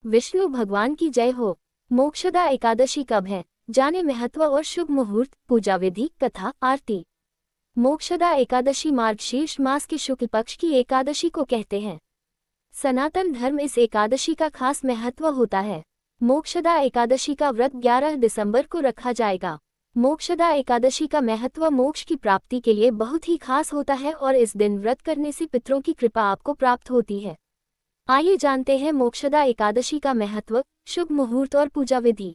विष्णु भगवान की जय हो। मोक्षदा एकादशी कब है, जाने महत्व और शुभ मुहूर्त, पूजा विधि, कथा, आरती। मोक्षदा एकादशी मार्गशीर्ष मास के शुक्ल पक्ष की एकादशी को कहते हैं। सनातन धर्म इस एकादशी का खास महत्व होता है। मोक्षदा एकादशी का व्रत 11 दिसंबर को रखा जाएगा। मोक्षदा एकादशी का महत्व मोक्ष की प्राप्ति के लिए बहुत ही खास होता है और इस दिन व्रत करने से पितरों की कृपा आपको प्राप्त होती है। आइए जानते हैं मोक्षदा एकादशी का महत्व, शुभ मुहूर्त और पूजा विधि।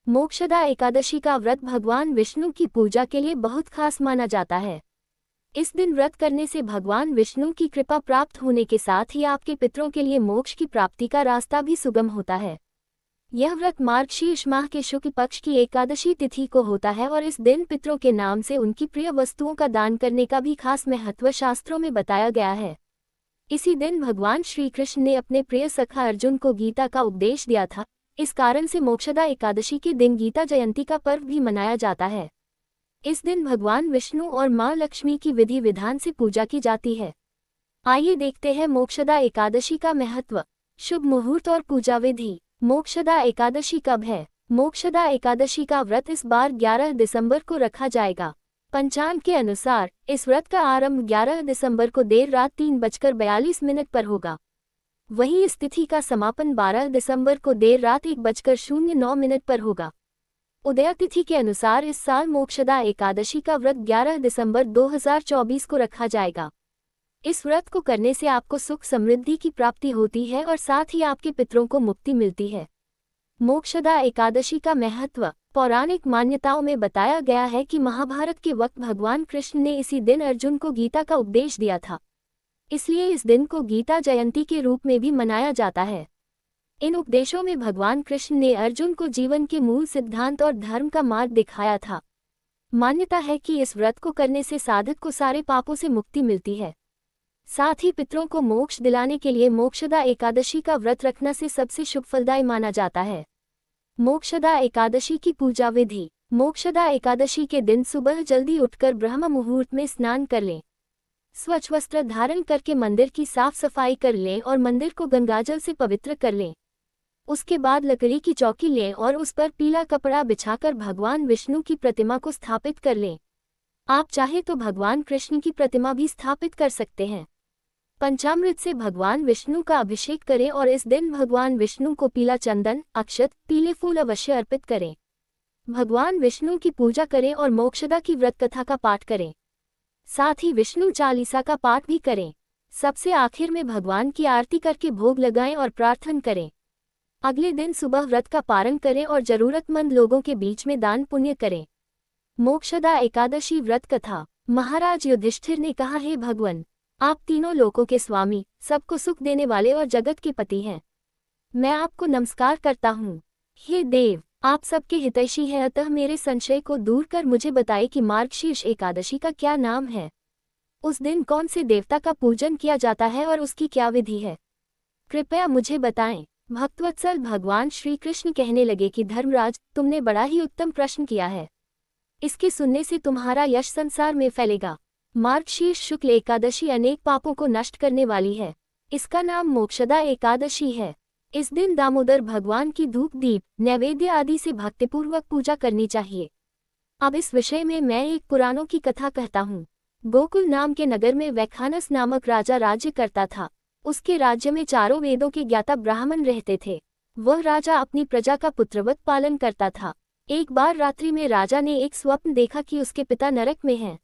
मोक्षदा एकादशी का व्रत भगवान विष्णु की पूजा के लिए बहुत खास माना जाता है। इस दिन व्रत करने से भगवान विष्णु की कृपा प्राप्त होने के साथ ही आपके पितरों के लिए मोक्ष की प्राप्ति का रास्ता भी सुगम होता है। यह व्रत मार्गशीर्ष माह के शुक्ल पक्ष की एकादशी तिथि को होता है और इस दिन पितरों के नाम से उनकी प्रिय वस्तुओं का दान करने का भी खास महत्व शास्त्रों में बताया गया है। इसी दिन भगवान श्री कृष्ण ने अपने प्रिय सखा अर्जुन को गीता का उपदेश दिया था। इस कारण से मोक्षदा एकादशी के दिन गीता जयंती का पर्व भी मनाया जाता है। इस दिन भगवान विष्णु और मां लक्ष्मी की विधि विधान से पूजा की जाती है। आइए देखते हैं मोक्षदा एकादशी का महत्व, शुभ मुहूर्त और पूजा विधि। मोक्षदा एकादशी कब है? मोक्षदा एकादशी का व्रत इस बार 11 दिसंबर को रखा जाएगा। पंचांग के अनुसार इस व्रत का आरंभ 11 दिसंबर को देर रात 3:42 पर होगा। वहीं इस तिथि का समापन 12 दिसंबर को देर रात 1:09 पर होगा। उदय तिथि के अनुसार इस साल मोक्षदा एकादशी का व्रत 11 दिसंबर 2024 को रखा जाएगा। इस व्रत को करने से आपको सुख समृद्धि की प्राप्ति होती है और साथ ही आपके पितरों को मुक्ति मिलती है। मोक्षदा एकादशी का महत्व। पौराणिक मान्यताओं में बताया गया है कि महाभारत के वक्त भगवान कृष्ण ने इसी दिन अर्जुन को गीता का उपदेश दिया था। इसलिए इस दिन को गीता जयंती के रूप में भी मनाया जाता है। इन उपदेशों में भगवान कृष्ण ने अर्जुन को जीवन के मूल सिद्धांत और धर्म का मार्ग दिखाया था। मान्यता है कि इस व्रत को करने से साधक को सारे पापों से मुक्ति मिलती है। साथ ही पितरों को मोक्ष दिलाने के लिए मोक्षदा एकादशी का व्रत रखना से सबसे शुभ फलदायी माना जाता है। मोक्षदा एकादशी की पूजा विधि। मोक्षदा एकादशी के दिन सुबह जल्दी उठकर ब्रह्म मुहूर्त में स्नान कर लें। स्वच्छ वस्त्र धारण करके मंदिर की साफ सफाई कर लें और मंदिर को गंगाजल से पवित्र कर लें। उसके बाद लकड़ी की चौकी लें और उस पर पीला कपड़ा बिछाकर भगवान विष्णु की प्रतिमा को स्थापित कर लें। आप चाहे तो भगवान कृष्ण की प्रतिमा भी स्थापित कर सकते हैं। पंचामृत से भगवान विष्णु का अभिषेक करें और इस दिन भगवान विष्णु को पीला चंदन, अक्षत, पीले फूल अवश्य अर्पित करें। भगवान विष्णु की पूजा करें और मोक्षदा की व्रत कथा का पाठ करें। साथ ही विष्णु चालीसा का पाठ भी करें। सबसे आखिर में भगवान की आरती करके भोग लगाएं और प्रार्थना करें। अगले दिन सुबह व्रत का पारण करें और जरूरतमंद लोगों के बीच में दान पुण्य करें। मोक्षदा एकादशी व्रत कथा। महाराज युधिष्ठिर ने कहा, हे भगवान, आप तीनों लोकों के स्वामी, सबको सुख देने वाले और जगत के पति हैं। मैं आपको नमस्कार करता हूँ। हे देव, आप सबके हितैषी हैं, अतः मेरे संशय को दूर कर मुझे बताइए कि मार्गशीर्ष एकादशी का क्या नाम है। उस दिन कौन से देवता का पूजन किया जाता है और उसकी क्या विधि है? कृपया मुझे बताएं। भक्तवत्सल भगवान श्री कृष्ण कहने लगे कि धर्मराज, तुमने बड़ा ही उत्तम प्रश्न किया है। इसके सुनने से तुम्हारा यश संसार में फैलेगा। मार्गशीर्ष शुक्ल एकादशी अनेक पापों को नष्ट करने वाली है। इसका नाम मोक्षदा एकादशी है। इस दिन दामोदर भगवान की धूप दीप नैवेद्य आदि से भक्तिपूर्वक पूजा करनी चाहिए। अब इस विषय में मैं एक पुराणों की कथा कहता हूँ। गोकुल नाम के नगर में वैखानस नामक राजा राज्य करता था। उसके राज्य में चारों वेदों के ज्ञाता ब्राह्मण रहते थे। वह राजा अपनी प्रजा का पुत्रवत पालन करता था। एक बार रात्रि में राजा ने एक स्वप्न देखा कि उसके पिता नरक में हैं।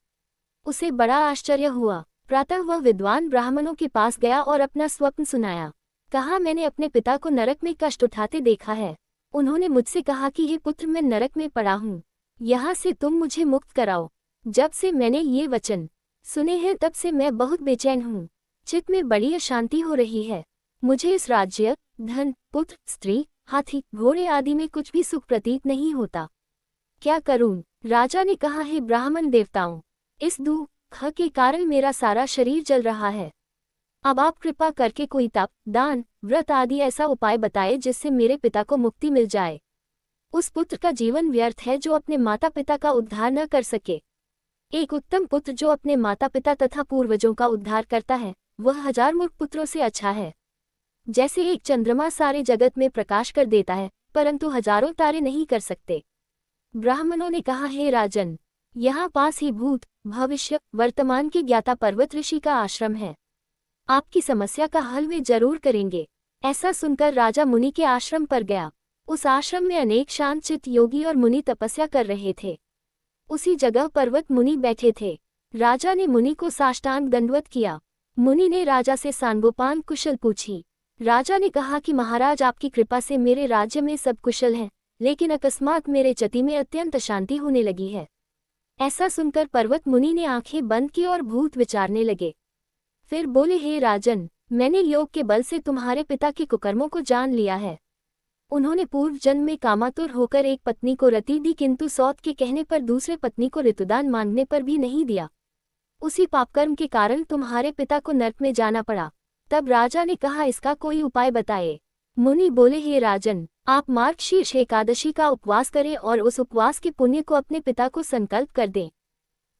उसे बड़ा आश्चर्य हुआ। प्रातः वह विद्वान ब्राह्मणों के पास गया और अपना स्वप्न सुनाया। कहा, मैंने अपने पिता को नरक में कष्ट उठाते देखा है। उन्होंने मुझसे कहा कि हे पुत्र, मैं नरक में पड़ा हूँ, यहाँ से तुम मुझे मुक्त कराओ। जब से मैंने ये वचन सुने हैं तब से मैं बहुत बेचैन हूँ। चित्त में बड़ी अशांति हो रही है। मुझे इस राज्य, धन, पुत्र, स्त्री, हाथी, घोड़े आदि में कुछ भी सुख प्रतीत नहीं होता। क्या करूं? राजा ने कहा, हे ब्राह्मण देवताओं, इस दुख के कारण मेरा सारा शरीर जल रहा है। अब आप कृपा करके कोई तप, दान, व्रत आदि ऐसा उपाय बताए जिससे मेरे पिता को मुक्ति मिल जाए। उस पुत्र का जीवन व्यर्थ है जो अपने माता पिता का उद्धार न कर सके। एक उत्तम पुत्र जो अपने माता पिता तथा पूर्वजों का उद्धार करता है, वह 1000 मूर्ख पुत्रों से अच्छा है। जैसे एक चंद्रमा सारे जगत में प्रकाश कर देता है, परंतु हजारों तारे नहीं कर सकते। ब्राह्मणों ने कहा, हे राजन, यहाँ पास ही भूत, भविष्य, वर्तमान के ज्ञाता पर्वत ऋषि का आश्रम है। आपकी समस्या का हल वे जरूर करेंगे। ऐसा सुनकर राजा मुनि के आश्रम पर गया। उस आश्रम में अनेक शांतचित्त योगी और मुनि तपस्या कर रहे थे। उसी जगह पर्वत मुनि बैठे थे। राजा ने मुनि को साष्टांग दंडवत किया। मुनि ने राजा से सांगोपांग कुशल पूछी। राजा ने कहा कि महाराज, आपकी कृपा से मेरे राज्य में सब कुशल हैं, लेकिन अकस्मात मेरे चति में अत्यंत अशांति होने लगी है। ऐसा सुनकर पर्वत मुनि ने आंखें बंद की और भूत विचारने लगे। फिर बोले, हे राजन, मैंने योग के बल से तुम्हारे पिता के कुकर्मों को जान लिया है। उन्होंने पूर्व जन्म में कामातुर होकर एक पत्नी को रति दी, किंतु सौत के कहने पर दूसरे पत्नी को ऋतुदान मांगने पर भी नहीं दिया। उसी पापकर्म के कारण तुम्हारे पिता को नरक में जाना पड़ा। तब राजा ने कहा, इसका कोई उपाय बताए। मुनि बोले, हे राजन, आप मार्गशीर्ष एकादशी का उपवास करें और उस उपवास के पुण्य को अपने पिता को संकल्प कर दें।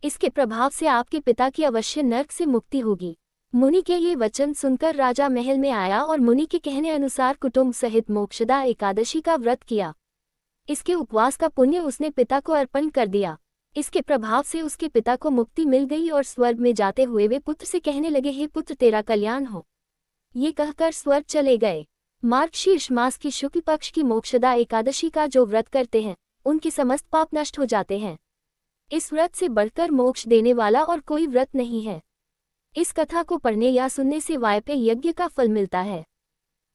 इसके प्रभाव से आपके पिता की अवश्य नरक से मुक्ति होगी। मुनि के ये वचन सुनकर राजा महल में आया और मुनि के कहने अनुसार कुटुंब सहित मोक्षदा एकादशी का व्रत किया। इसके उपवास का पुण्य उसने पिता को अर्पण कर दिया। इसके प्रभाव से उसके पिता को मुक्ति मिल गई और स्वर्ग में जाते हुए वे पुत्र से कहने लगे, हे पुत्र, तेरा कल्याण हो। ये कहकर स्वर्ग चले गए। मार्गशीर्ष मास की शुक्ल पक्ष की मोक्षदा एकादशी का जो व्रत करते हैं, उनके समस्त पाप नष्ट हो जाते हैं। इस व्रत से बढ़कर मोक्ष देने वाला और कोई व्रत नहीं है। इस कथा को पढ़ने या सुनने से वायपेय यज्ञ का फल मिलता है।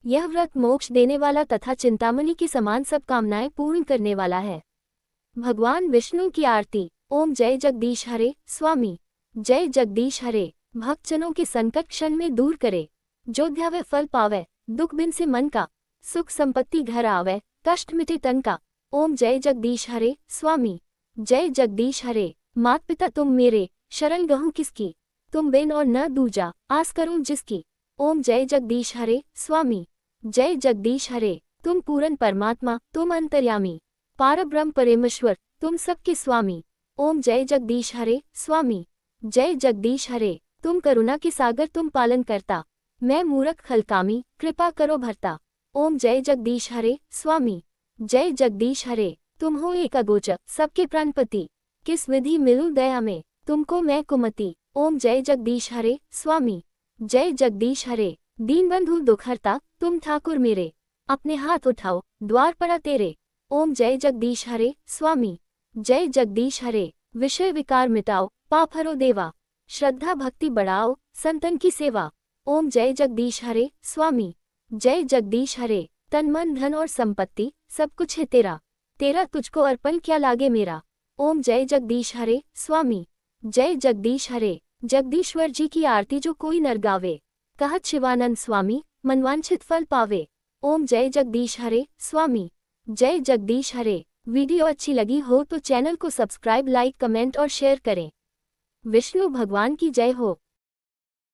यह व्रत मोक्ष देने वाला तथा चिंतामणि के समान सब कामनाएं पूर्ण करने वाला है। भगवान विष्णु की आरती। ओम जय जगदीश हरे स्वामी। जय जगदीश हरे। भक्तजनों के संकट क्षण में दूर करे, जो ध्यावे फल पावे, दुख बिन से मन का, सुख संपत्ति घर आवे, कष्ट मिटे तन का। ओम जय जगदीश हरे स्वामी। जय जगदीश हरे। मात पिता तुम मेरे, शरण गहूँ किसकी, तुम बिन और न दूजा, आस करूं जिसकी। ओम जय जगदीश हरे स्वामी। जय जगदीश हरे। तुम पूर्ण परमात्मा, तुम अंतर्यामी, पारब्रह्म परमेश्वर, तुम सबके स्वामी। ओम जय जगदीश हरे स्वामी। जय जगदीश हरे। तुम करुणा के सागर, तुम पालन करता, मैं मूर्ख खलकामी, कृपा करो भरता। ओम जय जगदीश हरे स्वामी। जय जगदीश हरे। तुम हो एक अगोचर, सबके प्राणपति, किस विधि मिलूं दया में, तुमको मैं कुमति। ओम जय जगदीश हरे स्वामी। जय जगदीश हरे। दीनबंधु दुखहर्ता, तुम ठाकुर मेरे, अपने हाथ उठाओ, द्वार पड़ा तेरे। ओम जय जगदीश हरे स्वामी। जय जगदीश हरे। विषय विकार मिटाओ, पाप हरो देवा, श्रद्धा भक्ति बढ़ाओ, संतन की सेवा। ओम जय जगदीश हरे स्वामी। जय जगदीश हरे। तन मन धन और संपत्ति सब कुछ है तेरा, तेरा तुझको अर्पण क्या लागे मेरा। ओम जय जगदीश हरे स्वामी। जय जगदीश हरे। जगदीश्वर जी की आरती जो कोई नर गावे, कहत शिवानंद स्वामी, मनवांछित फल पावे। ओम जय जगदीश हरे स्वामी। जय जगदीश हरे। वीडियो अच्छी लगी हो तो चैनल को सब्सक्राइब, लाइक, कमेंट और शेयर करें। विष्णु भगवान की जय हो।